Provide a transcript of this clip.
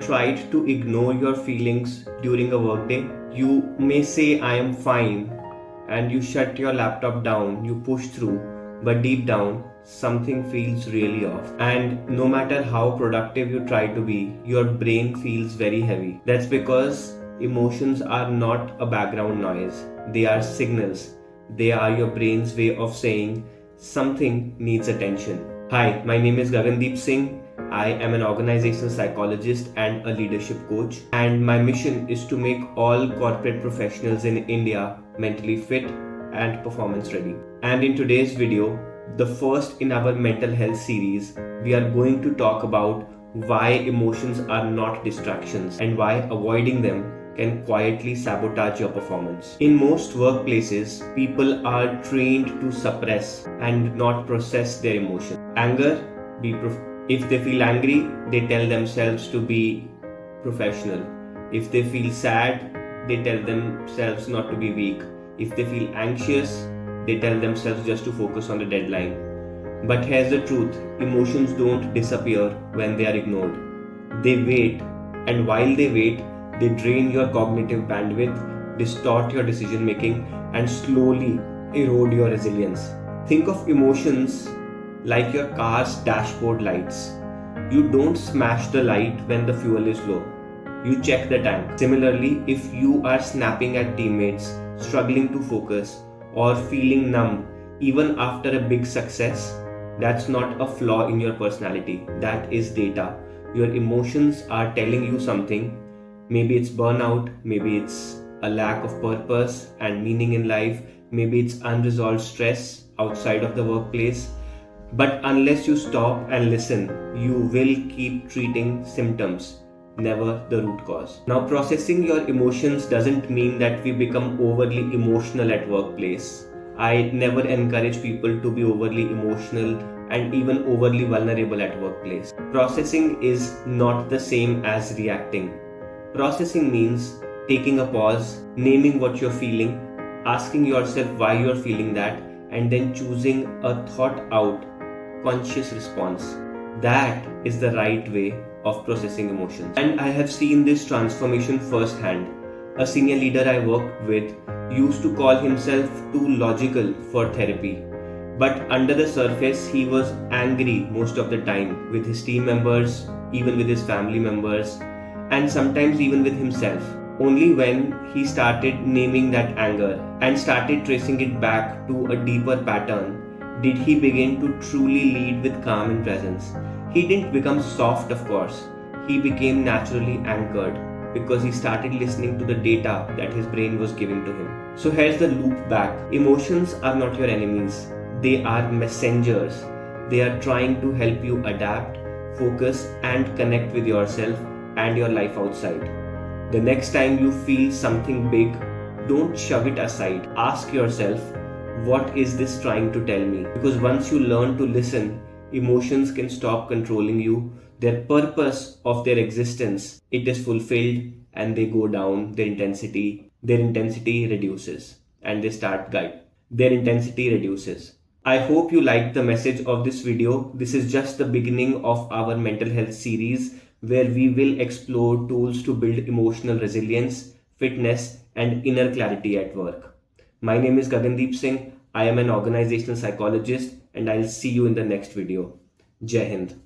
Tried to ignore your feelings during a workday? You may say, I am fine, and you shut your laptop down, you push through, but deep down, something feels really off. And no matter how productive you try to be, your brain feels very heavy. That's because emotions are not a background noise, they are signals. They are your brain's way of saying something needs attention. Hi, my name is Gagandeep Singh. I am an organizational psychologist and a leadership coach, and my mission is to make all corporate professionals in India mentally fit and performance ready. And in today's video, the first in our mental health series, we are going to talk about why emotions are not distractions and why avoiding them can quietly sabotage your performance. In most workplaces, people are trained to suppress and not process their emotions. Anger, if they feel angry, they tell themselves to be professional. If they feel sad, they tell themselves not to be weak. If they feel anxious, they tell themselves just to focus on the deadline. But here's the truth, emotions don't disappear when they are ignored. They wait, and while they wait, they drain your cognitive bandwidth, distort your decision making, and slowly erode your resilience. Think of emotions like your car's dashboard lights. You don't smash the light when the fuel is low. You check the tank. Similarly, if you are snapping at teammates, struggling to focus, or feeling numb even after a big success, that's not a flaw in your personality. That is data. Your emotions are telling you something. Maybe it's burnout, maybe it's a lack of purpose and meaning in life, maybe it's unresolved stress outside of the workplace. But unless you stop and listen, you will keep treating symptoms, never the root cause. Now, processing your emotions doesn't mean that we become overly emotional at workplace. I never encourage people to be overly emotional and even overly vulnerable at workplace. Processing is not the same as reacting. Processing means taking a pause, naming what you're feeling, asking yourself why you're feeling that, and then choosing a thought out conscious response. That is the right way of processing emotions. And I have seen this transformation firsthand. A senior leader I worked with used to call himself too logical for therapy. But under the surface, he was angry most of the time with his team members, even with his family members, and sometimes even with himself. Only when he started naming that anger and started tracing it back to a deeper pattern did he begin to truly lead with calm and presence. He didn't become soft, of course. He became naturally anchored because he started listening to the data that his brain was giving to him. So here's the loop back. Emotions are not your enemies. They are messengers. They are trying to help you adapt, focus, and connect with yourself and your life outside. The next time you feel something big, don't shove it aside. Ask yourself, what is this trying to tell me? Because once you learn to listen, emotions can stop controlling you. Their purpose of their existence, it is fulfilled, and they go down, their intensity reduces, and they start guide. Their intensity reduces. I hope you liked the message of this video. This is just the beginning of our mental health series where we will explore tools to build emotional resilience, fitness, and inner clarity at work. My name is Gagandeep Singh. I am an organizational psychologist, and I'll see you in the next video. Jai Hind.